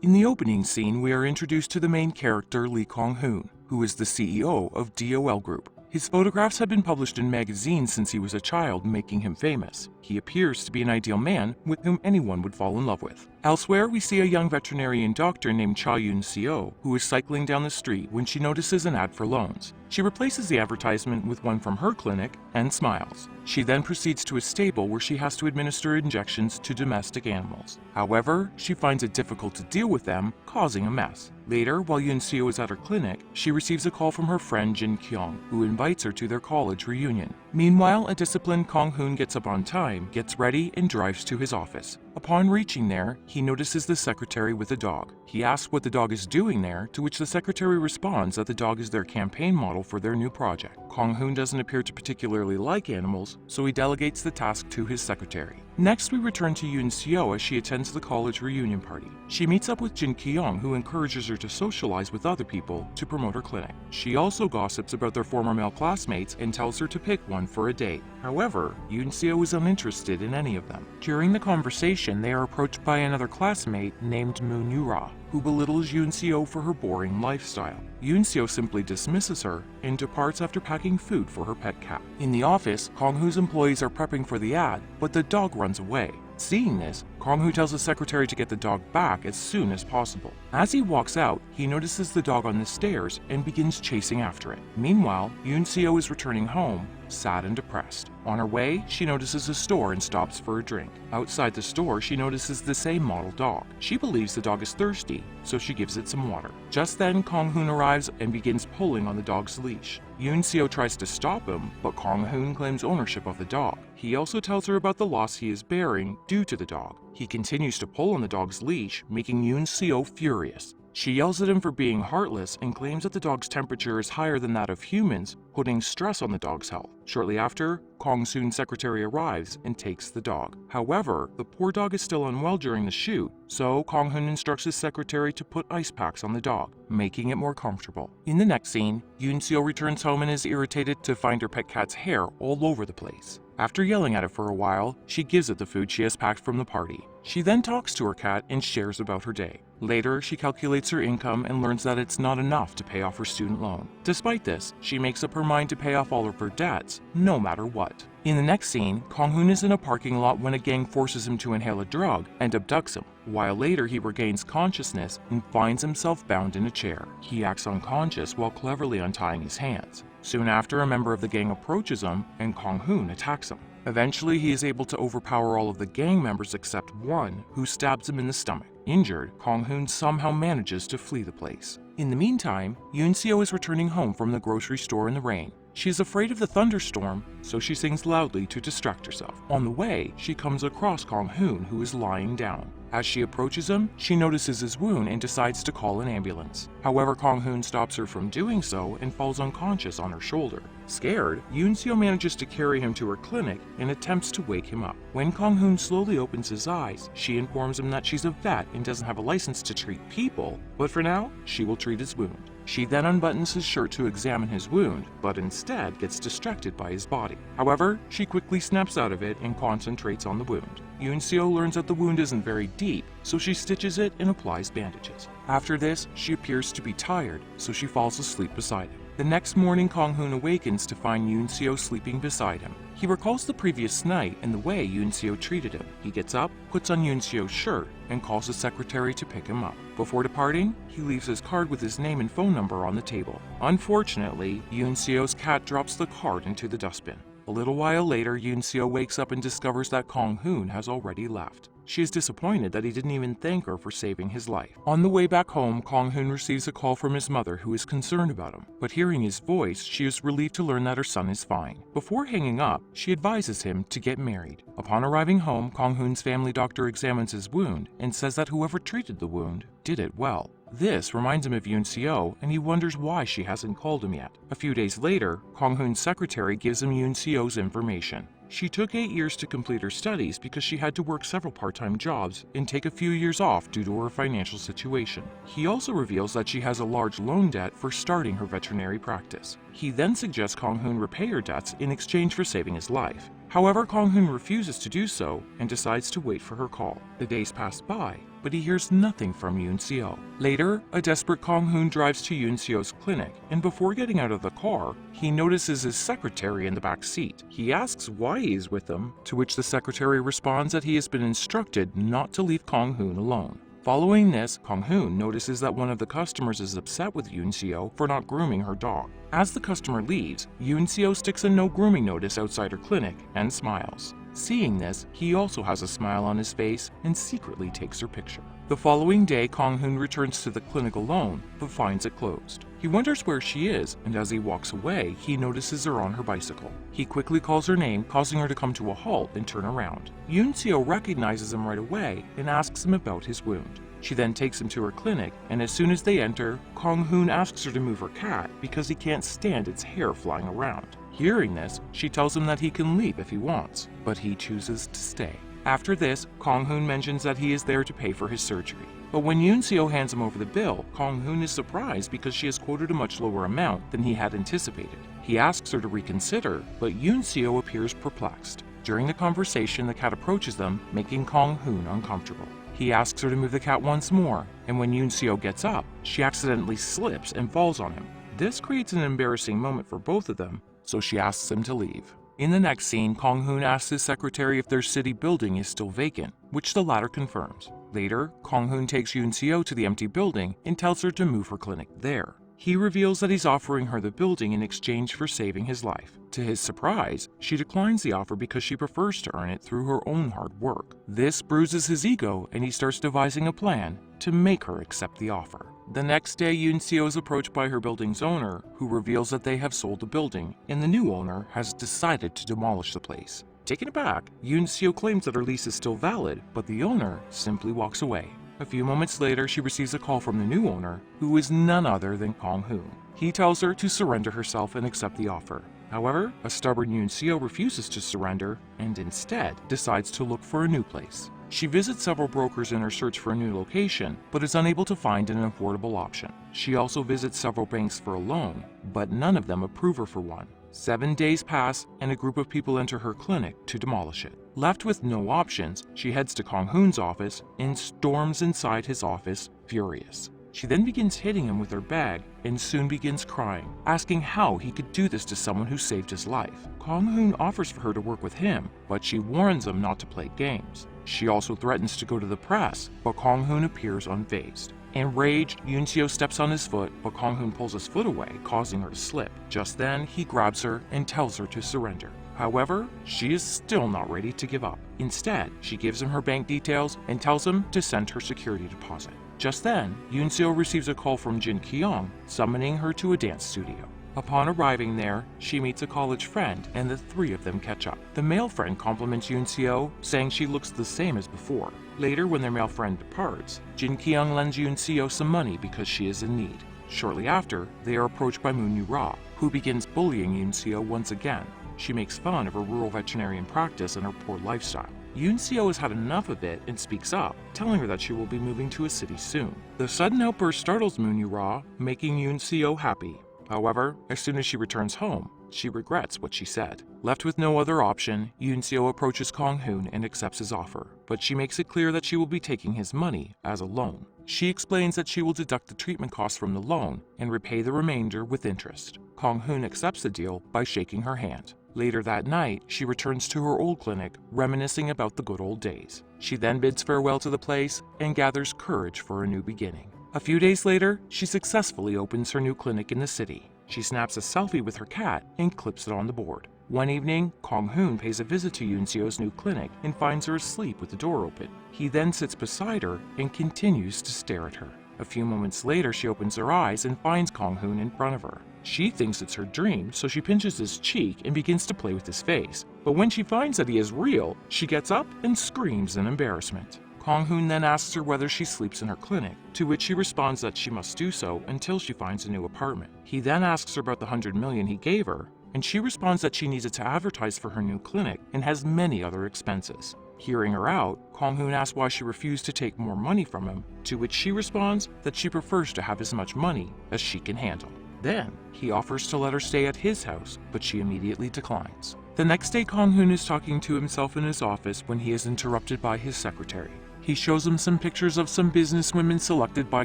In the opening scene, we are introduced to the main character Lee Kong-hoon, who is the CEO of DOL Group. His photographs have been published in magazines since he was a child, making him famous. He appears to be an ideal man with whom anyone would fall in love with. Elsewhere, we see a young veterinarian doctor named Cha Yoon-seo who is cycling down the street when she notices an ad for loans. She replaces the advertisement with one from her clinic and smiles. She then proceeds to a stable where she has to administer injections to domestic animals. However, she finds it difficult to deal with them, causing a mess. Later, while Yoon-seo is at her clinic, she receives a call from her friend Jin Kyung, who invites her to their college reunion. Meanwhile, a disciplined Kong-hoon gets up on time, gets ready, and drives to his office. Upon reaching there, he notices the secretary with a dog. He asks what the dog is doing there, to which the secretary responds that the dog is their campaign model for their new project. Kong-hoon doesn't appear to particularly like animals, so he delegates the task to his secretary. Next, we return to Yoon-seo as she attends the college reunion party. She meets up with Jin Kyung, who encourages her to socialize with other people to promote her clinic. She also gossips about their former male classmates and tells her to pick one for a date. However, Yoon-seo is uninterested in any of them. During the conversation, they are approached by another classmate named Moon Yura, who belittles Yoon-seo for her boring lifestyle. Yoon-seo simply dismisses her and departs after packing food for her pet cat. In the office, Kong-hoo's employees are prepping for the ad, but the dog runs away. Seeing this, Kong-hoo tells the secretary to get the dog back as soon as possible. As he walks out, he notices the dog on the stairs and begins chasing after it. Meanwhile, Yoon-seo is returning home, sad and depressed. On her way, she notices a store and stops for a drink. Outside the store, she notices the same model dog. She believes the dog is thirsty, so she gives it some water. Just then, Kong-hoon arrives and begins pulling on the dog's leash. Yoon-seo tries to stop him, but Kong-hoon claims ownership of the dog. He also tells her about the loss he is bearing due to the dog. He continues to pull on the dog's leash, making Yoon-seo furious. She yells at him for being heartless and claims that the dog's temperature is higher than that of humans, putting stress on the dog's health. Shortly after, Kong-soon's secretary arrives and takes the dog. However, the poor dog is still unwell during the shoot, so Kong-hoon instructs his secretary to put ice packs on the dog, making it more comfortable. In the next scene, Yoon-seo returns home and is irritated to find her pet cat's hair all over the place. After yelling at it for a while, she gives it the food she has packed from the party. She then talks to her cat and shares about her day. Later, she calculates her income and learns that it's not enough to pay off her student loan. Despite this, she makes up her mind to pay off all of her debts, no matter what. In the next scene, Kong-hoon is in a parking lot when a gang forces him to inhale a drug and abducts him, while later he regains consciousness and finds himself bound in a chair. He acts unconscious while cleverly untying his hands. Soon after, a member of the gang approaches him and Kong-hoon attacks him. Eventually, he is able to overpower all of the gang members except one, who stabs him in the stomach. Injured, Kong-hoon somehow manages to flee the place. In the meantime, Yoon-seo is returning home from the grocery store in the rain. She is afraid of the thunderstorm, so she sings loudly to distract herself. On the way, she comes across Kong-hoon, who is lying down. As she approaches him, she notices his wound and decides to call an ambulance. However, Kong-hoon stops her from doing so and falls unconscious on her shoulder. Scared, Yoon-seo manages to carry him to her clinic and attempts to wake him up. When Kong-hoon slowly opens his eyes, she informs him that she's a vet and doesn't have a license to treat people, but for now, she will treat his wound. She then unbuttons his shirt to examine his wound, but instead gets distracted by his body. However, she quickly snaps out of it and concentrates on the wound. Yoon-seo learns that the wound isn't very deep, so she stitches it and applies bandages. After this, she appears to be tired, so she falls asleep beside him. The next morning, Kong-hoon awakens to find Yoon-seo sleeping beside him. He recalls the previous night and the way Yoon-seo treated him. He gets up, puts on Yoon-seo's shirt, and calls his secretary to pick him up. Before departing, he leaves his card with his name and phone number on the table. Unfortunately, Yoon-seo's cat drops the card into the dustbin. A little while later, Yoon-seo wakes up and discovers that Kong-hoon has already left. She is disappointed that he didn't even thank her for saving his life. On the way back home, Kong-hoon receives a call from his mother who is concerned about him, but hearing his voice, she is relieved to learn that her son is fine. Before hanging up, she advises him to get married. Upon arriving home, Kong-hoon's family doctor examines his wound and says that whoever treated the wound did it well. This reminds him of Yoon-seo, and he wonders why she hasn't called him yet. A few days later, Kong-hoon's secretary gives him Yoon-seo's information. She took 8 years to complete her studies because she had to work several part-time jobs and take a few years off due to her financial situation. He also reveals that she has a large loan debt for starting her veterinary practice. He then suggests Kong-hoon repay her debts in exchange for saving his life. However, Kong-hoon refuses to do so and decides to wait for her call. The days pass by, but he hears nothing from Yoon Seo. Later, a desperate Kong Hoon drives to Yoon Seo's clinic, and before getting out of the car, he notices his secretary in the back seat. He asks why he is with them, to which the secretary responds that he has been instructed not to leave Kong Hoon alone. Following this, Kong Hoon notices that one of the customers is upset with Yoon Seo for not grooming her dog. As the customer leaves, Yoon Seo sticks a no grooming notice outside her clinic and smiles. Seeing this, he also has a smile on his face and secretly takes her picture. The following day, Kong Hoon returns to the clinic alone, but finds it closed. He wonders where she is, and as he walks away, he notices her on her bicycle. He quickly calls her name, causing her to come to a halt and turn around. Yoon Seo recognizes him right away and asks him about his wound. She then takes him to her clinic, and as soon as they enter, Kong Hoon asks her to move her cat because he can't stand its hair flying around. Hearing this, she tells him that he can leave if he wants, but he chooses to stay. After this, Kong Hoon mentions that he is there to pay for his surgery. But when Yoon Seo hands him over the bill, Kong Hoon is surprised because she has quoted a much lower amount than he had anticipated. He asks her to reconsider, but Yoon Seo appears perplexed. During the conversation, the cat approaches them, making Kong Hoon uncomfortable. He asks her to move the cat once more, and when Yoon Seo gets up, she accidentally slips and falls on him. This creates an embarrassing moment for both of them, so she asks him to leave. In the next scene, Kong Hoon asks his secretary if their city building is still vacant, which the latter confirms. Later, Kong Hoon takes Yoon Seo to the empty building and tells her to move her clinic there. He reveals that he's offering her the building in exchange for saving his life. To his surprise, she declines the offer because she prefers to earn it through her own hard work. This bruises his ego, and he starts devising a plan to make her accept the offer. The next day, Yoon Seo is approached by her building's owner, who reveals that they have sold the building, and the new owner has decided to demolish the place. Taken aback, Yoon Seo claims that her lease is still valid, but the owner simply walks away. A few moments later, she receives a call from the new owner, who is none other than Kong Hoon. He tells her to surrender herself and accept the offer. However, a stubborn Yoon Seo refuses to surrender and instead decides to look for a new place. She visits several brokers in her search for a new location, but is unable to find an affordable option. She also visits several banks for a loan, but none of them approve her for one. 7 days pass, and a group of people enter her clinic to demolish it. Left with no options, she heads to Kong Hoon's office and storms inside his office, furious. She then begins hitting him with her bag and soon begins crying, asking how he could do this to someone who saved his life. Kong Hoon offers for her to work with him, but she warns him not to play games. She also threatens to go to the press, but Kong Hoon appears unfazed. Enraged, Yoon Seo steps on his foot, but Kong Hoon pulls his foot away, causing her to slip. Just then, he grabs her and tells her to surrender. However, she is still not ready to give up. Instead, she gives him her bank details and tells him to send her security deposit. Just then, Yoon Seo receives a call from Jin Kyung, summoning her to a dance studio. Upon arriving there, she meets a college friend, and the three of them catch up. The male friend compliments Yoon Seo, saying she looks the same as before. Later, when their male friend departs, Jin Kyung lends Yoon Seo some money because she is in need. Shortly after, they are approached by Moon Yu-ra, who begins bullying Yoon Seo once again. She makes fun of her rural veterinarian practice and her poor lifestyle. Yoon Seo has had enough of it and speaks up, telling her that she will be moving to a city soon. The sudden outburst startles Moon Yu-ra, making Yoon Seo happy. However, as soon as she returns home, she regrets what she said. Left with no other option, Yoon Seo approaches Kong Hoon and accepts his offer, but she makes it clear that she will be taking his money as a loan. She explains that she will deduct the treatment costs from the loan and repay the remainder with interest. Kong Hoon accepts the deal by shaking her hand. Later that night, she returns to her old clinic, reminiscing about the good old days. She then bids farewell to the place and gathers courage for a new beginning. A few days later, she successfully opens her new clinic in the city. She snaps a selfie with her cat and clips it on the board. One evening, Kong Hoon pays a visit to Yoon Seo's new clinic and finds her asleep with the door open. He then sits beside her and continues to stare at her. A few moments later, she opens her eyes and finds Kong Hoon in front of her. She thinks it's her dream, so she pinches his cheek and begins to play with his face. But when she finds that he is real, she gets up and screams in embarrassment. Kong Hoon then asks her whether she sleeps in her clinic, to which she responds that she must do so until she finds a new apartment. He then asks her about the 100 million he gave her, and she responds that she needs it to advertise for her new clinic and has many other expenses. Hearing her out, Kong Hoon asks why she refused to take more money from him, to which she responds that she prefers to have as much money as she can handle. Then, he offers to let her stay at his house, but she immediately declines. The next day, Kong Hoon is talking to himself in his office when he is interrupted by his secretary. He shows him some pictures of some businesswomen selected by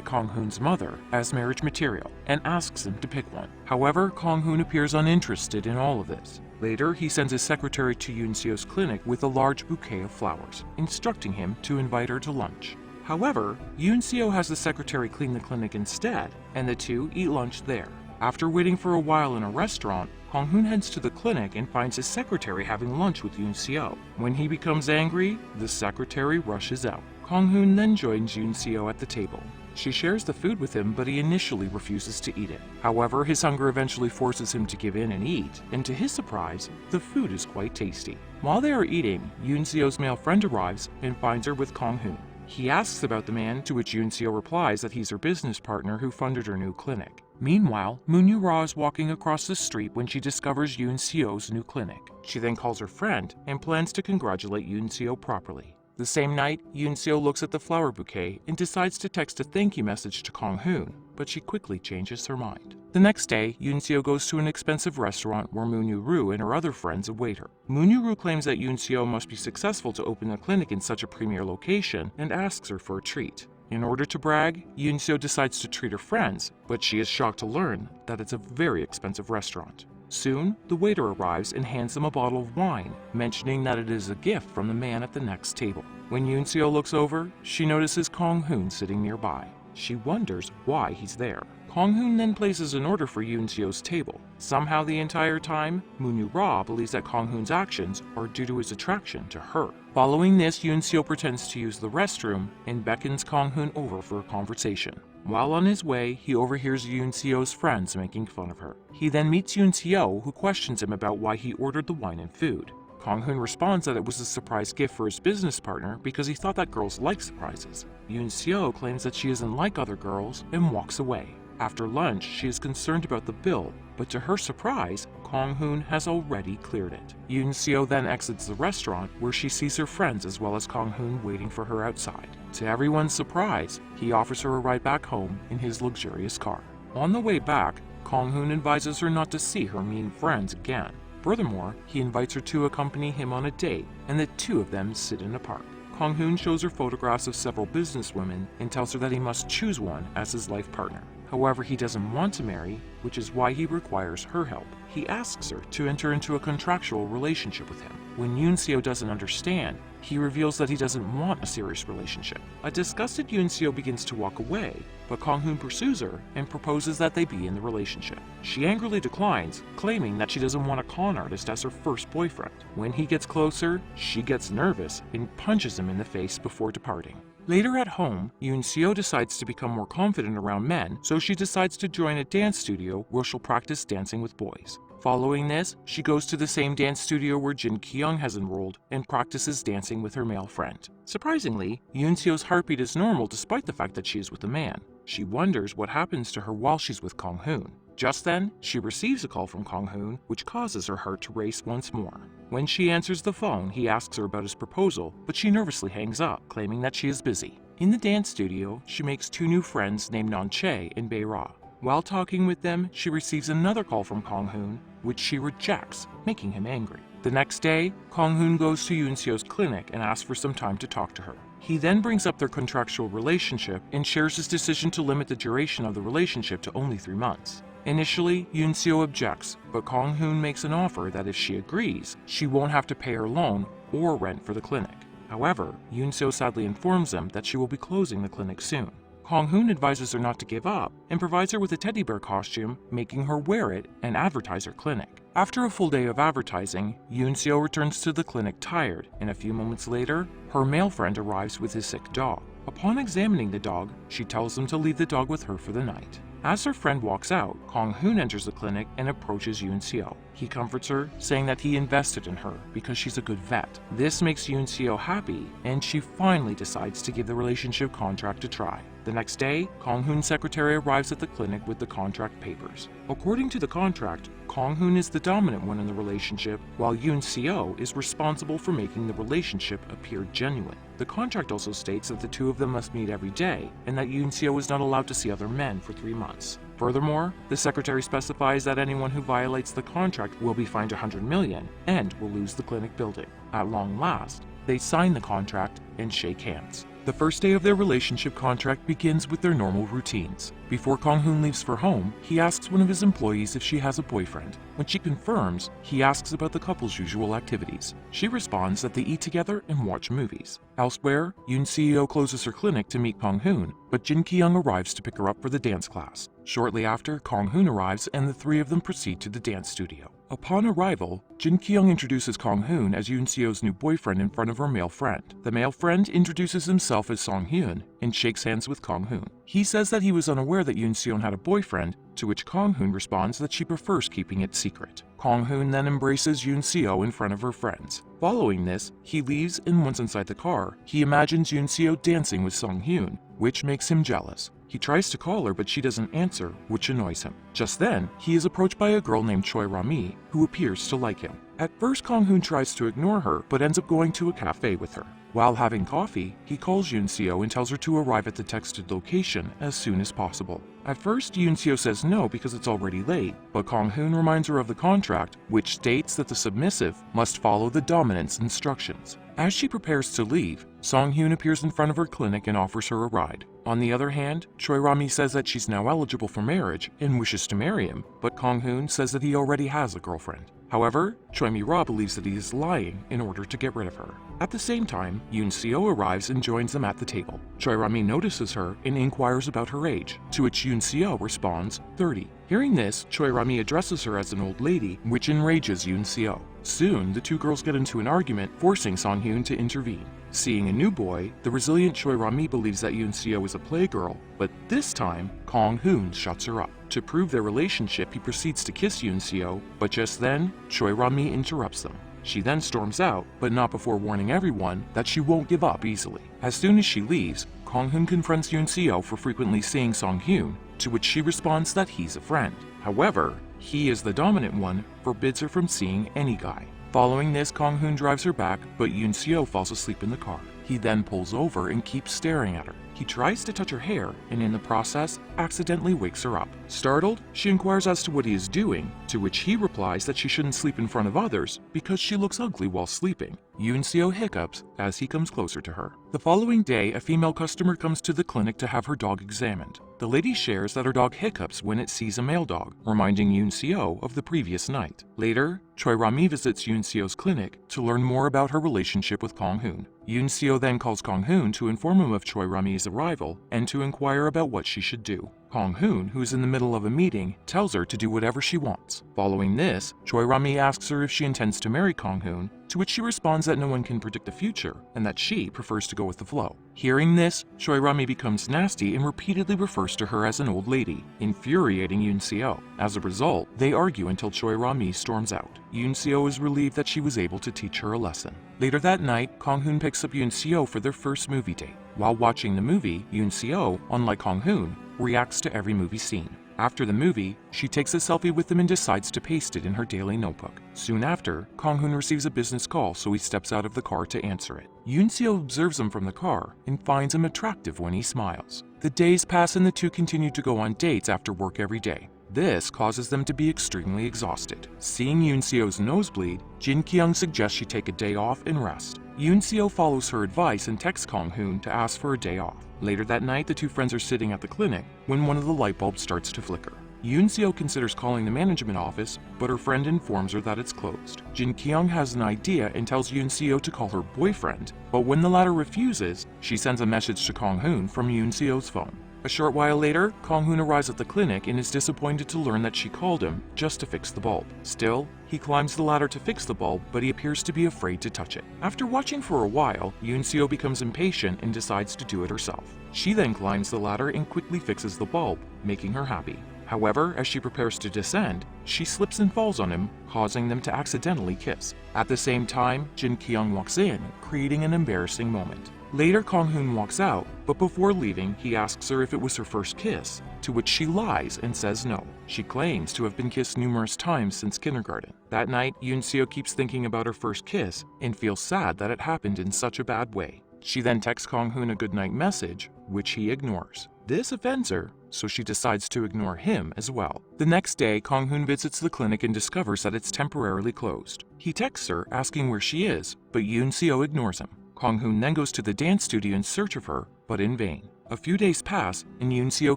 Kong Hoon's mother as marriage material and asks him to pick one. However, Kong Hoon appears uninterested in all of this. Later, he sends his secretary to Yoon Seo's clinic with a large bouquet of flowers, instructing him to invite her to lunch. However, Yoon Seo has the secretary clean the clinic instead, and the two eat lunch there. After waiting for a while in a restaurant, Kong Hoon heads to the clinic and finds his secretary having lunch with Yoon Seo. When he becomes angry, the secretary rushes out. Kong Hoon then joins Yoon Seo at the table. She shares the food with him, but he initially refuses to eat it. However, his hunger eventually forces him to give in and eat, and to his surprise, the food is quite tasty. While they are eating, Yoon Seo's male friend arrives and finds her with Kong Hoon. He asks about the man, to which Yoon Seo replies that he's her business partner who funded her new clinic. Meanwhile, Moon Ra is walking across the street when she discovers Yoon Seo's new clinic. She then calls her friend and plans to congratulate Yoon Seo properly. The same night, Yoon Seo looks at the flower bouquet and decides to text a thank you message to Kong Hoon, but she quickly changes her mind. The next day, Yoon Seo goes to an expensive restaurant where Moon Ru and her other friends await her. Moon Ru claims that Yoon Seo must be successful to open a clinic in such a premier location and asks her for a treat. In order to brag, Yoon Seo decides to treat her friends, but she is shocked to learn that it's a very expensive restaurant. Soon, the waiter arrives and hands them a bottle of wine, mentioning that it is a gift from the man at the next table. When Yoon Seo looks over, she notices Kong Hoon sitting nearby. She wonders why he's there. Kong Hoon then places an order for Yoon Seo's table. Somehow the entire time, Moon Ra believes that Kong Hoon's actions are due to his attraction to her. Following this, Yoon Seo pretends to use the restroom and beckons Kong Hoon over for a conversation. While on his way, he overhears Yoon Seo's friends making fun of her. He then meets Yoon Seo, who questions him about why he ordered the wine and food. Kong Hoon responds that it was a surprise gift for his business partner because he thought that girls like surprises. Yoon Seo claims that she isn't like other girls and walks away. After lunch, she is concerned about the bill, but to her surprise, Kong Hoon has already cleared it. Yoon Seo then exits the restaurant where she sees her friends as well as Kong Hoon waiting for her outside. To everyone's surprise, he offers her a ride back home in his luxurious car. On the way back, Kong Hoon advises her not to see her mean friends again. Furthermore, he invites her to accompany him on a date, and the two of them sit in a park. Kong Hoon shows her photographs of several businesswomen and tells her that he must choose one as his life partner. However, he doesn't want to marry, which is why he requires her help. He asks her to enter into a contractual relationship with him. When Yoon Seo doesn't understand, he reveals that he doesn't want a serious relationship. A disgusted Yoon Seo begins to walk away, but Kong Hoon pursues her and proposes that they be in the relationship. She angrily declines, claiming that she doesn't want a con artist as her first boyfriend. When he gets closer, she gets nervous and punches him in the face before departing. Later at home, Yoon Seo decides to become more confident around men, so she decides to join a dance studio where she'll practice dancing with boys. Following this, she goes to the same dance studio where Jin Kyung has enrolled and practices dancing with her male friend. Surprisingly, Yoon Seo's heartbeat is normal despite the fact that she is with a man. She wonders what happens to her while she's with Kong Hoon. Just then, she receives a call from Kong Hoon, which causes her heart to race once more. When she answers the phone, he asks her about his proposal, but she nervously hangs up, claiming that she is busy. In the dance studio, she makes two new friends named Non Che and Bae Ra. While talking with them, she receives another call from Kong Hoon, which she rejects, making him angry. The next day, Kong Hoon goes to Yoon Seo's clinic and asks for some time to talk to her. He then brings up their contractual relationship and shares his decision to limit the duration of the relationship to only 3 months. Initially, Yoon Seo objects, but Kong Hoon makes an offer that if she agrees, she won't have to pay her loan or rent for the clinic. However, Yoon Seo sadly informs them that she will be closing the clinic soon. Kong Hoon advises her not to give up and provides her with a teddy bear costume, making her wear it and advertise her clinic. After a full day of advertising, Yoon Seo returns to the clinic tired, and a few moments later, her male friend arrives with his sick dog. Upon examining the dog, she tells him to leave the dog with her for the night. As her friend walks out, Kong Hoon enters the clinic and approaches Yoon Seo. He comforts her, saying that he invested in her because she's a good vet. This makes Yoon Seo happy, and she finally decides to give the relationship contract a try. The next day, Kong Hoon's secretary arrives at the clinic with the contract papers. According to the contract, Kong Hoon is the dominant one in the relationship, while Yoon Seo is responsible for making the relationship appear genuine. The contract also states that the two of them must meet every day, and that Yoon Seo is not allowed to see other men for 3 months. Furthermore, the secretary specifies that anyone who violates the contract will be fined 100 million and will lose the clinic building. At long last, they sign the contract and shake hands. The first day of their relationship contract begins with their normal routines. Before Kong-hoon leaves for home, he asks one of his employees if she has a boyfriend. When she confirms, he asks about the couple's usual activities. She responds that they eat together and watch movies. Elsewhere, Yoon's CEO closes her clinic to meet Kong-hoon, but Jin Ki-young arrives to pick her up for the dance class. Shortly after, Kong-hoon arrives and the three of them proceed to the dance studio. Upon arrival, Jin Ki-young introduces Kong-hoon as Yoon Seo's new boyfriend in front of her male friend. The male friend introduces himself as Song-hyun and shakes hands with Kong-hoon. He says that he was unaware that Yoon Seo had a boyfriend, to which Kong-hoon responds that she prefers keeping it secret. Kong-hoon then embraces Yoon Seo in front of her friends. Following this, he leaves and once inside the car, he imagines Yoon Seo dancing with Song-hyun, which makes him jealous. He tries to call her but she doesn't answer, which annoys him. Just then, he is approached by a girl named Choi Ra-mi, who appears to like him. At first, Kong-hoon tries to ignore her, but ends up going to a cafe with her. While having coffee, he calls Yoon Seo and tells her to arrive at the texted location as soon as possible. At first, Yoon Seo says no because it's already late, but Kong-hoon reminds her of the contract, which states that the submissive must follow the dominant's instructions. As she prepares to leave, Song-hyun appears in front of her clinic and offers her a ride. On the other hand, Choi Ra-mi says that she's now eligible for marriage and wishes to marry him, but Kong-hoon says that he already has a girlfriend. However, Choi Mi-ra believes that he is lying in order to get rid of her. At the same time, Yoon Seo arrives and joins them at the table. Choi Ra-mi notices her and inquires about her age, to which Yoon Seo responds 30. Hearing this, Choi Ra-mi addresses her as an old lady, which enrages Yoon Seo. Soon, the two girls get into an argument, forcing Song-hyun to intervene. Seeing a new boy, the resilient Choi Ra-mi believes that Yoon Seo is a playgirl, but this time, Kong-hoon shuts her up. To prove their relationship, he proceeds to kiss Yoon Seo, but just then, Choi Ra-mi interrupts them. She then storms out, but not before warning everyone that she won't give up easily. As soon as she leaves, Kong-hoon confronts Yoon Seo for frequently seeing Song-hyun, to which she responds that he's a friend. However, he is the dominant one, forbids her from seeing any guy. Following this, Kong-hoon drives her back, but Yoon Seo falls asleep in the car. He then pulls over and keeps staring at her. He tries to touch her hair, and in the process, accidentally wakes her up. Startled, she inquires as to what he is doing, to which he replies that she shouldn't sleep in front of others because she looks ugly while sleeping. Yoon Seo hiccups as he comes closer to her. The following day, a female customer comes to the clinic to have her dog examined. The lady shares that her dog hiccups when it sees a male dog, reminding Yoon Seo of the previous night. Later, Choi Ra-mi visits Yoon Seo's clinic to learn more about her relationship with Kong-hoon. Yoon Seo then calls Kong-hoon to inform him of Choi Ra-mi's arrival and to inquire about what she should do. Kong-hoon, who is in the middle of a meeting, tells her to do whatever she wants. Following this, Choi Ra-mi asks her if she intends to marry Kong-hoon, to which she responds that no one can predict the future and that she prefers to go with the flow. Hearing this, Choi Ra-mi becomes nasty and repeatedly refers to her as an old lady, infuriating Yoon Seo. As a result, they argue until Choi Ra-mi storms out. Yoon Seo is relieved that she was able to teach her a lesson. Later that night, Kong-hoon picks up Yoon Seo for their first movie date. While watching the movie, Yoon Seo, unlike Kong-hoon, reacts to every movie scene. After the movie, she takes a selfie with him and decides to paste it in her daily notebook. Soon after, Kong-hoon receives a business call, so he steps out of the car to answer it. Yoon Seo observes him from the car and finds him attractive when he smiles. The days pass and the two continue to go on dates after work every day. This causes them to be extremely exhausted. Seeing Yoon Seo's nosebleed, Jin Ki-young suggests she take a day off and rest. Yoon Seo follows her advice and texts Kong-hoon to ask for a day off. Later that night, the two friends are sitting at the clinic when one of the light bulbs starts to flicker. Yoon Seo considers calling the management office, but her friend informs her that it's closed. Jin Ki-young has an idea and tells Yoon Seo to call her boyfriend, but when the latter refuses, she sends a message to Kong-hoon from Yoon Seo's phone. A short while later, Kong-hoon arrives at the clinic and is disappointed to learn that she called him just to fix the bulb. Still, he climbs the ladder to fix the bulb, but he appears to be afraid to touch it. After watching for a while, Yoon Seo becomes impatient and decides to do it herself. She then climbs the ladder and quickly fixes the bulb, making her happy. However, as she prepares to descend, she slips and falls on him, causing them to accidentally kiss. At the same time, Jin Ki-young walks in, creating an embarrassing moment. Later, Kong-hoon walks out, but before leaving, he asks her if it was her first kiss, to which she lies and says no. She claims to have been kissed numerous times since kindergarten. That night, Yoon Seo keeps thinking about her first kiss and feels sad that it happened in such a bad way. She then texts Kong-hoon a goodnight message, which he ignores. This offends her, so she decides to ignore him as well. The next day, Kong-hoon visits the clinic and discovers that it's temporarily closed. He texts her asking where she is, but Yoon Seo ignores him. Kong Hoon then goes to the dance studio in search of her, but in vain. A few days pass, and Yoon Seo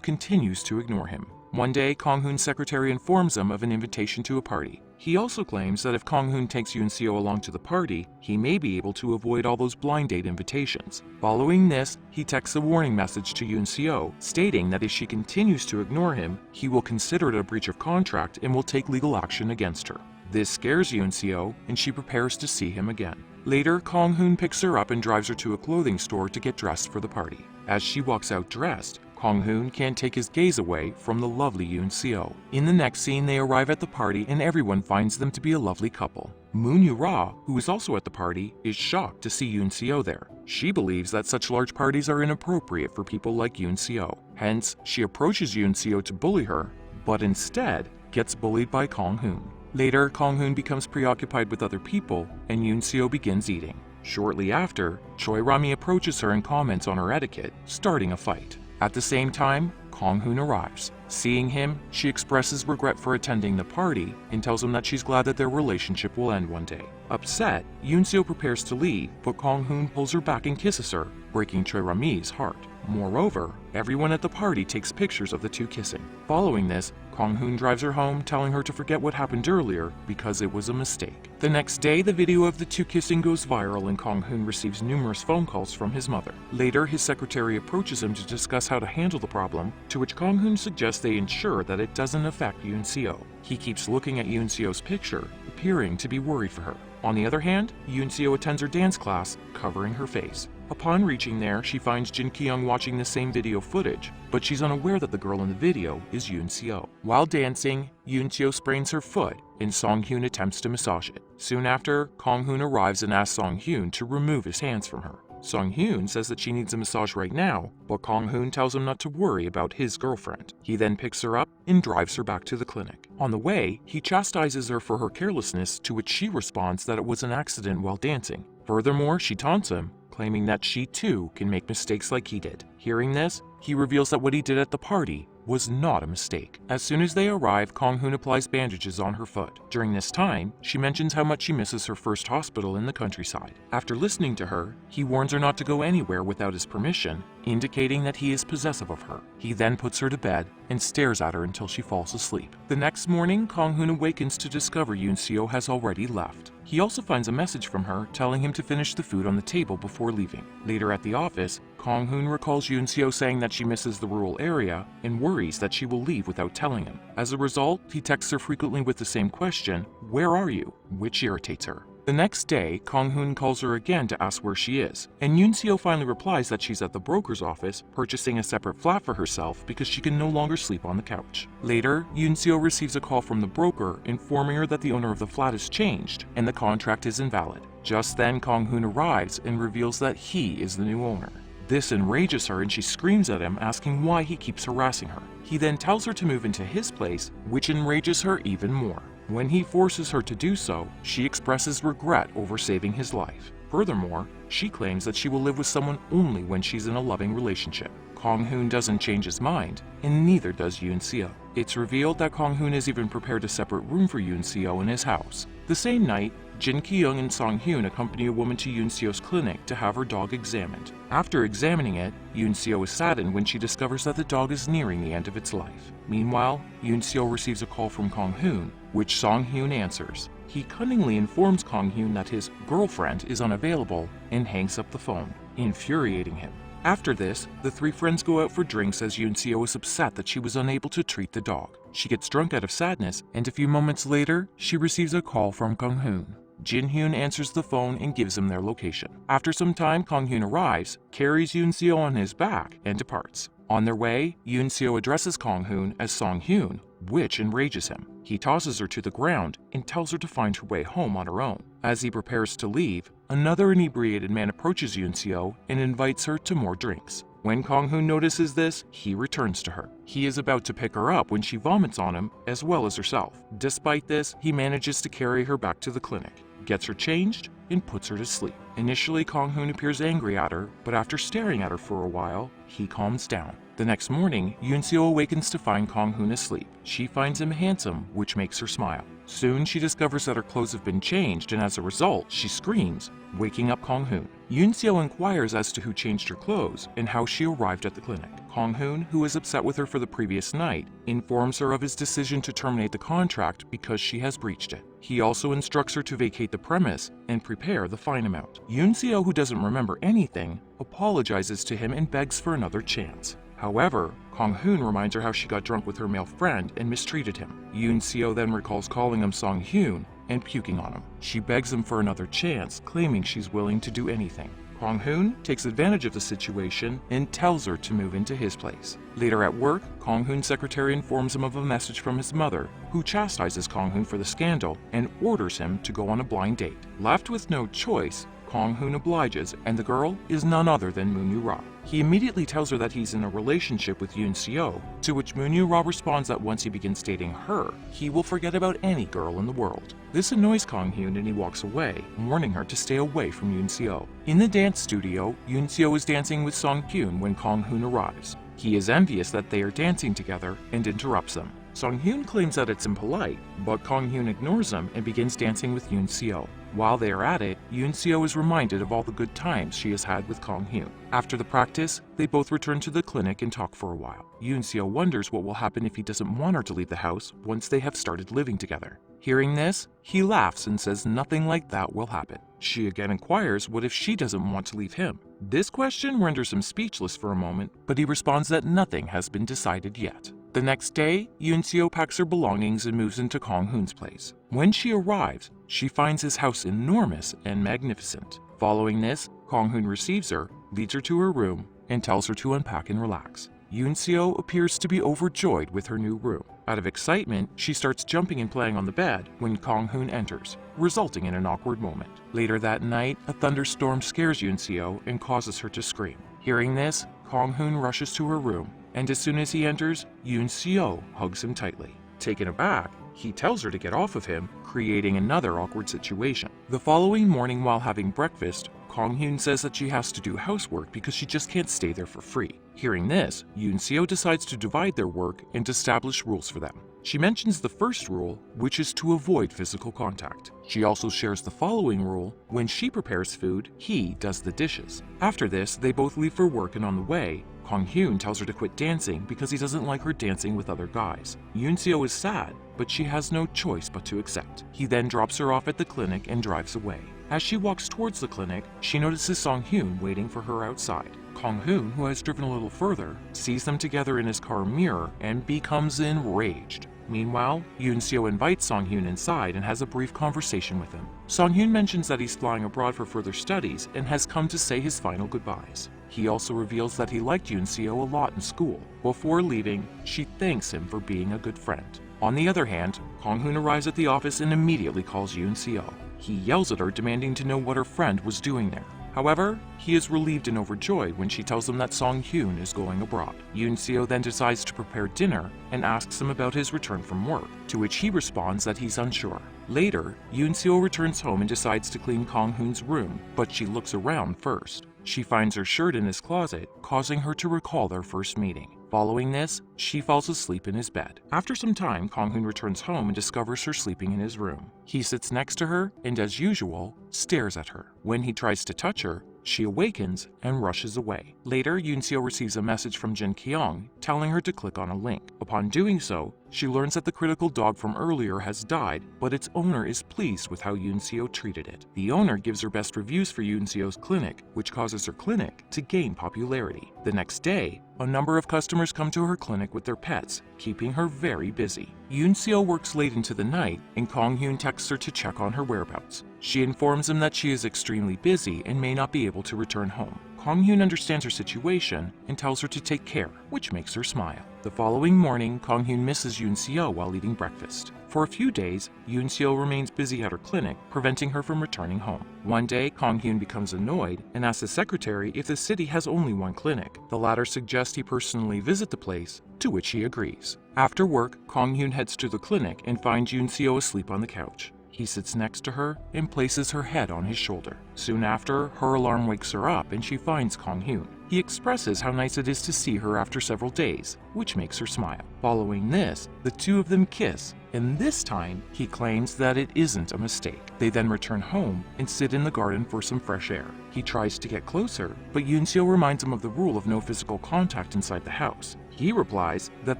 continues to ignore him. One day, Kong Hoon's secretary informs him of an invitation to a party. He also claims that if Kong Hoon takes Yoon Seo along to the party, he may be able to avoid all those blind date invitations. Following this, he texts a warning message to Yoon Seo, stating that if she continues to ignore him, he will consider it a breach of contract and will take legal action against her. This scares Yoon Seo, and she prepares to see him again. Later, Kong Hoon picks her up and drives her to a clothing store to get dressed for the party. As she walks out dressed, Kong Hoon can't take his gaze away from the lovely Yoon Seo. In the next scene, they arrive at the party and everyone finds them to be a lovely couple. Moon Yu-ra, who is also at the party, is shocked to see Yoon Seo there. She believes that such large parties are inappropriate for people like Yoon Seo. Hence, she approaches Yoon Seo to bully her, but instead gets bullied by Kong Hoon. Later, Kong Hoon becomes preoccupied with other people, and Yoon Seo begins eating. Shortly after, Choi Rami approaches her and comments on her etiquette, starting a fight. At the same time, Kong Hoon arrives. Seeing him, she expresses regret for attending the party and tells him that she's glad that their relationship will end one day. Upset, Yoon Seo prepares to leave, but Kong Hoon pulls her back and kisses her, breaking Choi Rami's heart. Moreover, everyone at the party takes pictures of the two kissing. Following this, Kong Hoon drives her home, telling her to forget what happened earlier because it was a mistake. The next day, the video of the two kissing goes viral and Kong Hoon receives numerous phone calls from his mother. Later, his secretary approaches him to discuss how to handle the problem, to which Kong Hoon suggests they ensure that it doesn't affect Yoon Seo. He keeps looking at Yoon Seo's picture, appearing to be worried for her. On the other hand, Yoon Seo attends her dance class, covering her face. Upon reaching there, she finds Jin Ki-young watching the same video footage, but she's unaware that the girl in the video is Yoon Seo. While dancing, Yoon Seo sprains her foot, and Song Hyun attempts to massage it. Soon after, Kong Hoon arrives and asks Song Hyun to remove his hands from her. Song Hyun says that she needs a massage right now, but Kong Hoon tells him not to worry about his girlfriend. He then picks her up and drives her back to the clinic. On the way, he chastises her for her carelessness, to which she responds that it was an accident while dancing. Furthermore, she taunts him, claiming that she too can make mistakes like he did. Hearing this, he reveals that what he did at the party was not a mistake. As soon as they arrive, Kong Hoon applies bandages on her foot. During this time, she mentions how much she misses her first hospital in the countryside. After listening to her, he warns her not to go anywhere without his permission, indicating that he is possessive of her. He then puts her to bed and stares at her until she falls asleep. The next morning, Kong Hoon awakens to discover Yoon Seo has already left. He also finds a message from her telling him to finish the food on the table before leaving. Later at the office, Kong Hoon recalls Yoon Seo saying that she misses the rural area and worries that she will leave without telling him. As a result, he texts her frequently with the same question, "Where are you?" which irritates her. The next day, Kong Hoon calls her again to ask where she is, and Yoon Seo finally replies that she's at the broker's office purchasing a separate flat for herself because she can no longer sleep on the couch. Later, Yoon Seo receives a call from the broker informing her that the owner of the flat has changed and the contract is invalid. Just then, Kong Hoon arrives and reveals that he is the new owner. This enrages her and she screams at him, asking why he keeps harassing her. He then tells her to move into his place, which enrages her even more. When he forces her to do so, she expresses regret over saving his life. Furthermore, she claims that she will live with someone only when she's in a loving relationship. Kong Hoon doesn't change his mind, and neither does Yoon Seo. It's revealed that Kong Hoon has even prepared a separate room for Yoon Seo in his house. The same night, Jin Ki-young and Song Hyun accompany a woman to Yoon Seo's clinic to have her dog examined. After examining it, Yoon Seo is saddened when she discovers that the dog is nearing the end of its life. Meanwhile, Yoon Seo receives a call from Kong Hoon, which Song Hyun answers. He cunningly informs Kong Hyun that his girlfriend is unavailable and hangs up the phone, infuriating him. After this, the three friends go out for drinks as Yoon Seo is upset that she was unable to treat the dog. She gets drunk out of sadness, and a few moments later, she receives a call from Kong Hoon. Jin Hyun answers the phone and gives him their location. After some time, Kong Hyun arrives, carries Yoon Seo on his back, and departs. On their way, Yoon Seo addresses Kong Hoon as Song Hyun, which enrages him. He tosses her to the ground and tells her to find her way home on her own. As he prepares to leave, another inebriated man approaches Yoon Seo and invites her to more drinks. When Kong Hoon notices this, he returns to her. He is about to pick her up when she vomits on him, as well as herself. Despite this, he manages to carry her back to the clinic, gets her changed, and puts her to sleep. Initially, Kong Hoon appears angry at her, but after staring at her for a while, he calms down. The next morning, Yoon-seo awakens to find Kong-hoon asleep. She finds him handsome, which makes her smile. Soon, she discovers that her clothes have been changed, and as a result, she screams, waking up Kong-hoon. Yoon-seo inquires as to who changed her clothes and how she arrived at the clinic. Kong-hoon, who is upset with her for the previous night, informs her of his decision to terminate the contract because she has breached it. He also instructs her to vacate the premise and prepare the fine amount. Yoon-seo, who doesn't remember anything, apologizes to him and begs for another chance. However, Kong-hoon reminds her how she got drunk with her male friend and mistreated him. Yoon-seo then recalls calling him Song-hyun and puking on him. She begs him for another chance, claiming she's willing to do anything. Kong-hoon takes advantage of the situation and tells her to move into his place. Later at work, Kong-hoon's secretary informs him of a message from his mother, who chastises Kong-hoon for the scandal and orders him to go on a blind date. Left with no choice, Kong-hoon obliges, and the girl is none other than Moon-yu-ra. He immediately tells her that he's in a relationship with Yoon-seo, to which Moon-yu-ra responds that once he begins dating her, he will forget about any girl in the world. This annoys Kong-hoon and he walks away, warning her to stay away from Yoon-seo. In the dance studio, Yoon-seo is dancing with Song-hyun when Kong-hoon arrives. He is envious that they are dancing together and interrupts them. Song-hyun claims that it's impolite, but Kong-hyun ignores him and begins dancing with Yoon-seo. While they are at it, Yoon-seo is reminded of all the good times she has had with Kong-hyun. After the practice, they both return to the clinic and talk for a while. Yoon-seo wonders what will happen if he doesn't want her to leave the house once they have started living together. Hearing this, he laughs and says nothing like that will happen. She again inquires what if she doesn't want to leave him. This question renders him speechless for a moment, but he responds that nothing has been decided yet. The next day, Yoon-seo packs her belongings and moves into Kong-hoon's place. When she arrives, she finds his house enormous and magnificent. Following this, Kong-hoon receives her, leads her to her room, and tells her to unpack and relax. Yoon-seo appears to be overjoyed with her new room. Out of excitement, she starts jumping and playing on the bed when Kong-hoon enters, resulting in an awkward moment. Later that night, a thunderstorm scares Yoon-seo and causes her to scream. Hearing this, Kong-hoon rushes to her room, and as soon as he enters, Yoon-seo hugs him tightly. Taken aback, he tells her to get off of him, creating another awkward situation. The following morning while having breakfast, Kong-hyun says that she has to do housework because she just can't stay there for free. Hearing this, Yoon-seo decides to divide their work and establish rules for them. She mentions the first rule, which is to avoid physical contact. She also shares the following rule: when she prepares food, he does the dishes. After this, they both leave for work, and on the way, Kong-hyun tells her to quit dancing because he doesn't like her dancing with other guys. Yoon-seo is sad, but she has no choice but to accept. He then drops her off at the clinic and drives away. As she walks towards the clinic, she notices Song-hyun waiting for her outside. Kong-hoon, who has driven a little further, sees them together in his car mirror and becomes enraged. Meanwhile, Yoon-seo invites Song-hyun inside and has a brief conversation with him. Song-hyun mentions that he's flying abroad for further studies and has come to say his final goodbyes. He also reveals that he liked Yoon-seo a lot in school. Before leaving, she thanks him for being a good friend. On the other hand, Kong-hoon arrives at the office and immediately calls Yoon-seo. He yells at her, demanding to know what her friend was doing there. However, he is relieved and overjoyed when she tells him that Song-hyun is going abroad. Yoon-seo then decides to prepare dinner and asks him about his return from work, to which he responds that he's unsure. Later, Yoon-seo returns home and decides to clean Kong-hoon's room, but she looks around first. She finds her shirt in his closet, causing her to recall their first meeting. Following this, she falls asleep in his bed. After some time, Kong-hoon returns home and discovers her sleeping in his room. He sits next to her and, as usual, stares at her. When he tries to touch her, she awakens and rushes away. Later, Yoon-seo receives a message from Jin Kyung telling her to click on a link. Upon doing so, she learns that the critical dog from earlier has died, but its owner is pleased with how Yoon-seo treated it. The owner gives her best reviews for Yoon-seo's clinic, which causes her clinic to gain popularity. The next day, a number of customers come to her clinic with their pets, keeping her very busy. Yoon-seo works late into the night, and Kong-hyun texts her to check on her whereabouts. She informs him that she is extremely busy and may not be able to return home. Kong-hyun understands her situation and tells her to take care, which makes her smile. The following morning, Kong-hyun misses Yoon-seo while eating breakfast. For a few days, Yoon-seo remains busy at her clinic, preventing her from returning home. One day, Kong-hyun becomes annoyed and asks the secretary if the city has only one clinic. The latter suggests he personally visit the place, to which he agrees. After work, Kong-hyun heads to the clinic and finds Yoon-seo asleep on the couch. He sits next to her and places her head on his shoulder. Soon after, her alarm wakes her up and she finds Kong-hyun. He expresses how nice it is to see her after several days, which makes her smile. Following this, the two of them kiss, and this time he claims that it isn't a mistake. They then return home and sit in the garden for some fresh air. He tries to get closer, but Yoon-seo reminds him of the rule of no physical contact inside the house. He replies that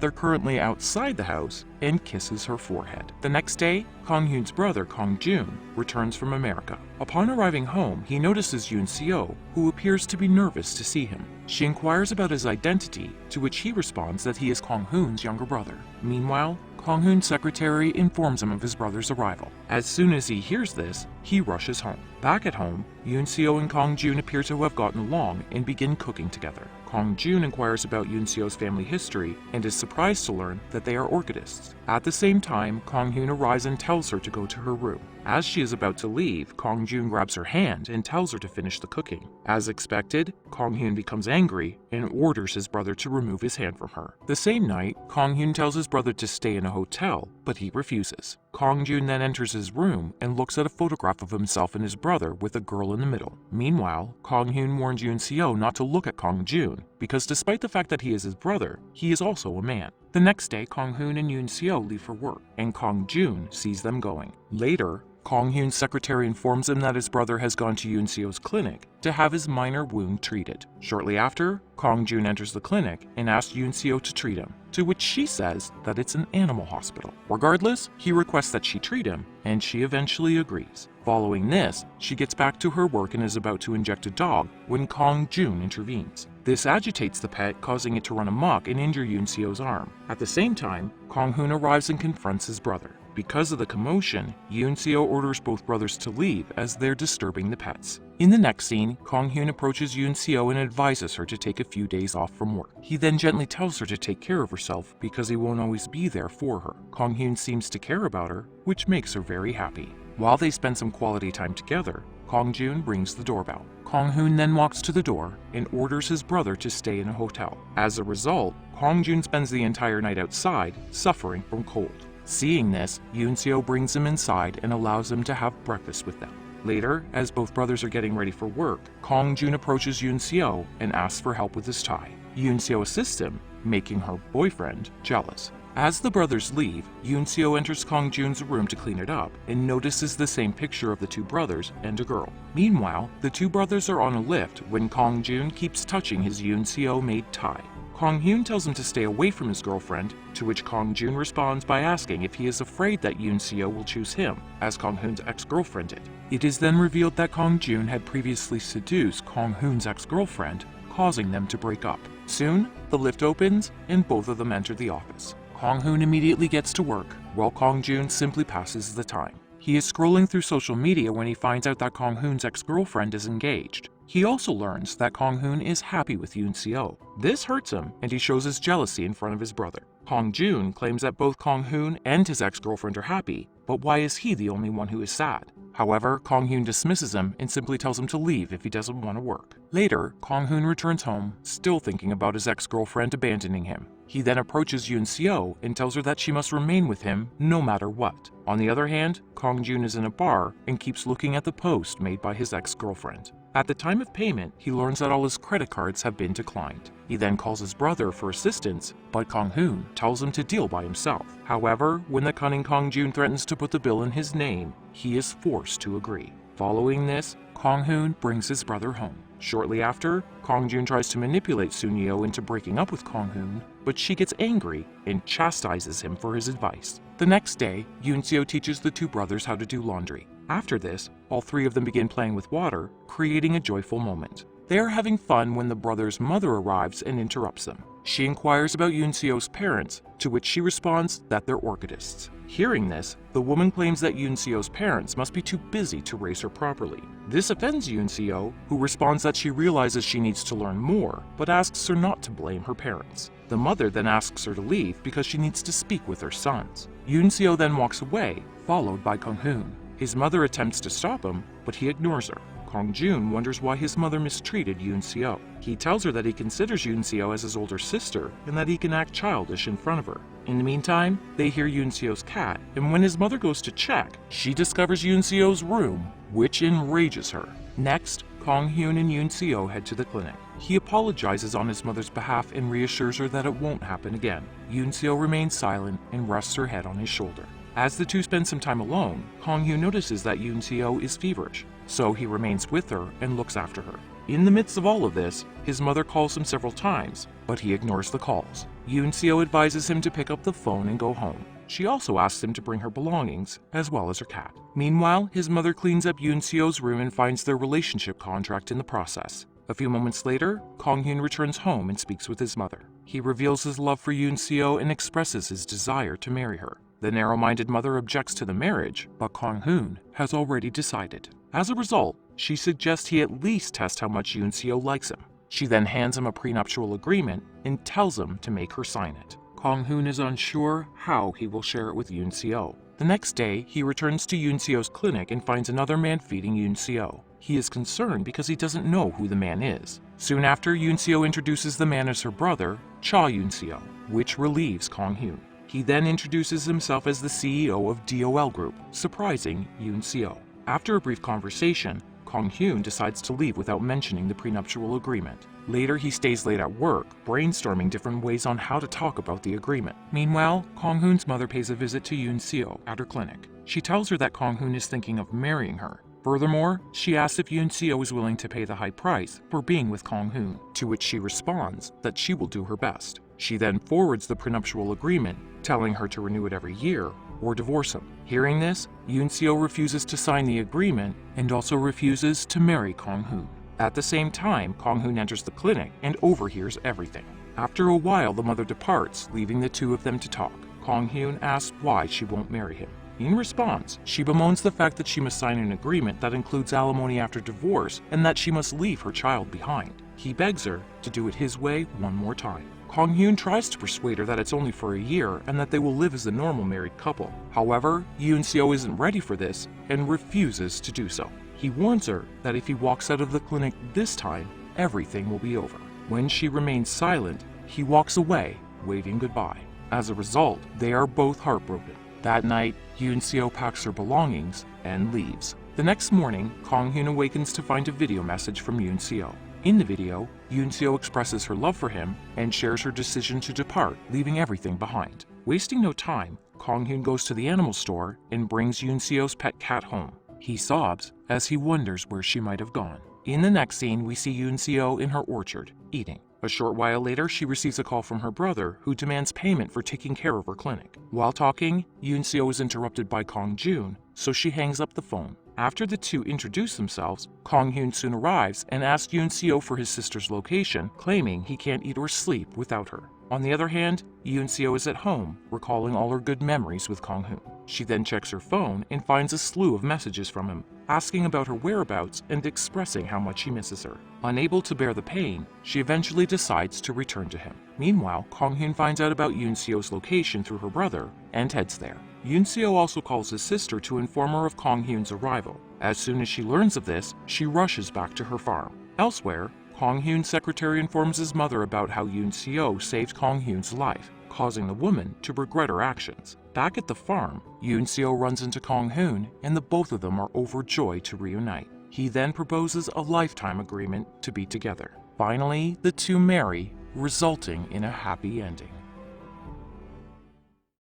they're currently outside the house and kisses her forehead. The next day, Kong-hoon's brother Kong-joon returns from America. Upon arriving home, he notices Yoon-seo, who appears to be nervous to see him. She inquires about his identity, to which he responds that he is Kong-hoon's younger brother. Meanwhile, Kong-hoon's secretary informs him of his brother's arrival. As soon as he hears this, he rushes home. Back at home, Yoon-seo and Kong-joon appear to have gotten along and begin cooking together. Kong-joon inquires about Yoon-seo's family history and is surprised to learn that they are orchidists. At the same time, Kong-hoon arrives and tells her to go to her room. As she is about to leave, Kong-joon grabs her hand and tells her to finish the cooking. As expected, Kong-hoon becomes angry and orders his brother to remove his hand from her. The same night, Kong-hoon tells his brother to stay in a hotel, but he refuses. Kong-joon then enters his room and looks at a photograph of himself and his brother with a girl in the middle. Meanwhile, Kong-hoon warns Yoon-seo not to look at Kong-joon because despite the fact that he is his brother, he is also a man. The next day, Kong-hoon and Yoon-seo leave for work, and Kong-joon sees them going. Later, Kong-hoon's secretary informs him that his brother has gone to Yoon-seo's clinic to have his minor wound treated. Shortly after, Kong-joon enters the clinic and asks Yoon-seo to treat him, to which she says that it's an animal hospital. Regardless, he requests that she treat him, and she eventually agrees. Following this, she gets back to her work and is about to inject a dog when Kong-joon intervenes. This agitates the pet, causing it to run amok and injure Yoon-seo's arm. At the same time, Kong-hoon arrives and confronts his brother. Because of the commotion, Yoon-seo orders both brothers to leave as they're disturbing the pets. In the next scene, Kong-hoon approaches Yoon-seo and advises her to take a few days off from work. He then gently tells her to take care of herself because he won't always be there for her. Kong-hoon seems to care about her, which makes her very happy. While they spend some quality time together, Kong-joon rings the doorbell. Kong-hoon then walks to the door and orders his brother to stay in a hotel. As a result, Kong-joon spends the entire night outside, suffering from cold. Seeing this, Yoon-seo brings him inside and allows him to have breakfast with them. Later, as both brothers are getting ready for work, Kong-joon approaches Yoon-seo and asks for help with his tie. Yoon-seo assists him, making her boyfriend jealous. As the brothers leave, Yoon-seo enters Kong-joon's room to clean it up and notices the same picture of the two brothers and a girl. Meanwhile, the two brothers are on a lift when Kong-joon keeps touching his Yoon-seo-made tie. Kong-hoon tells him to stay away from his girlfriend, to which Kong-joon responds by asking if he is afraid that Yoon-seo will choose him, as Kong-hoon's ex-girlfriend did. It is then revealed that Kong-joon had previously seduced Kong-hoon's ex-girlfriend, causing them to break up. Soon, the lift opens and both of them enter the office. Kong-hoon immediately gets to work, while Kong-joon simply passes the time. He is scrolling through social media when he finds out that Kong-hoon's ex-girlfriend is engaged. He also learns that Kong-hoon is happy with Yoon-seo. This hurts him, and he shows his jealousy in front of his brother. Kong-joon claims that both Kong-hoon and his ex-girlfriend are happy, but why is he the only one who is sad? However, Kong-hoon dismisses him and simply tells him to leave if he doesn't want to work. Later, Kong-hoon returns home, still thinking about his ex-girlfriend abandoning him. He then approaches Yoon-seo and tells her that she must remain with him no matter what. On the other hand, Kong-joon is in a bar and keeps looking at the post made by his ex-girlfriend. At the time of payment, he learns that all his credit cards have been declined. He then calls his brother for assistance, but Kong-hoon tells him to deal by himself. However, when the cunning Kong-joon threatens to put the bill in his name, he is forced to agree. Following this, Kong-hoon brings his brother home. Shortly after, Kong-joon tries to manipulate Sun-yeol into breaking up with Kong-hoon, but she gets angry and chastises him for his advice. The next day, Yoon-seo teaches the two brothers how to do laundry. After this, all three of them begin playing with water, creating a joyful moment. They are having fun when the brother's mother arrives and interrupts them. She inquires about Yoon-seo's parents, to which she responds that they're orchidists. Hearing this, the woman claims that Yoon-seo's parents must be too busy to raise her properly. This offends Yoon-seo, who responds that she realizes she needs to learn more, but asks her not to blame her parents. The mother then asks her to leave because she needs to speak with her sons. Yoon-seo then walks away, followed by Kong-hoon. His mother attempts to stop him, but he ignores her. Kong-joon wonders why his mother mistreated Yoon-seo. He tells her that he considers Yoon-seo as his older sister and that he can act childish in front of her. In the meantime, they hear Yoon-seo's cat, and when his mother goes to check, she discovers Yoon-seo's room, which enrages her. Next, Kong-hoon and Yoon-seo head to the clinic. He apologizes on his mother's behalf and reassures her that it won't happen again. Yoon-seo remains silent and rests her head on his shoulder. As the two spend some time alone, Kong-hyun notices that Yoon-seo is feverish, so he remains with her and looks after her. In the midst of all of this, his mother calls him several times, but he ignores the calls. Yoon-seo advises him to pick up the phone and go home. She also asks him to bring her belongings, as well as her cat. Meanwhile, his mother cleans up Yoon-seo's room and finds their relationship contract in the process. A few moments later, Kong-hyun returns home and speaks with his mother. He reveals his love for Yoon-seo and expresses his desire to marry her. The narrow-minded mother objects to the marriage, but Kong-hyun has already decided. As a result, she suggests he at least test how much Yoon-seo likes him. She then hands him a prenuptial agreement and tells him to make her sign it. Kong-hyun is unsure how he will share it with Yoon-seo. The next day, he returns to Yoon-seo's clinic and finds another man feeding Yoon-seo. He is concerned because he doesn't know who the man is. Soon after, Yoon-seo introduces the man as her brother, Cha Yoon-seo, which relieves Kong-hyun. He then introduces himself as the CEO of DOL Group, surprising Yoon-seo. After a brief conversation, Kong-hyun decides to leave without mentioning the prenuptial agreement. Later, he stays late at work, brainstorming different ways on how to talk about the agreement. Meanwhile, Kong-hyun's mother pays a visit to Yoon-seo at her clinic. She tells her that Kong-hyun is thinking of marrying her. Furthermore, she asks if Yoon-seo is willing to pay the high price for being with Kong-hyun, to which she responds that she will do her best. She then forwards the prenuptial agreement, telling her to renew it every year or divorce him. Hearing this, Yoon-seo refuses to sign the agreement and also refuses to marry Kong-hyun. At the same time, Kong-hyun enters the clinic and overhears everything. After a while, the mother departs, leaving the two of them to talk. Kong-hyun asks why she won't marry him. In response, she bemoans the fact that she must sign an agreement that includes alimony after divorce and that she must leave her child behind. He begs her to do it his way one more time. Kong-hyun tries to persuade her that it's only for a year and that they will live as a normal married couple. However, Yoon-seo isn't ready for this and refuses to do so. He warns her that if he walks out of the clinic this time, everything will be over. When she remains silent, he walks away, waving goodbye. As a result, they are both heartbroken. That night, Yoon-seo packs her belongings and leaves. The next morning, Kong-hyun awakens to find a video message from Yoon-seo. In the video, Yoon-seo expresses her love for him and shares her decision to depart, leaving everything behind. Wasting no time, Kong-hyun goes to the animal store and brings Yoon-seo's pet cat home. He sobs as he wonders where she might have gone. In the next scene, we see Yoon-seo in her orchard, eating. A short while later, she receives a call from her brother, who demands payment for taking care of her clinic. While talking, Yoon-seo is interrupted by Kong-jun, so she hangs up the phone. After the two introduce themselves, Kong-hyun soon arrives and asks Yoon-seo for his sister's location, claiming he can't eat or sleep without her. On the other hand, Yoon-seo is at home, recalling all her good memories with Kong-hyun. She then checks her phone and finds a slew of messages from him, asking about her whereabouts and expressing how much he misses her. Unable to bear the pain, she eventually decides to return to him. Meanwhile, Kong-hyun finds out about Yoon-seo's location through her brother and heads there. Yoon-seo also calls his sister to inform her of Kong-hyun's arrival. As soon as she learns of this, she rushes back to her farm. Elsewhere, Kong-hyun's secretary informs his mother about how Yoon-seo saved Kong-hyun's life, causing the woman to regret her actions. Back at the farm, Yoon-seo runs into Kong-hyun and the both of them are overjoyed to reunite. He then proposes a lifetime agreement to be together. Finally, the two marry, resulting in a happy ending.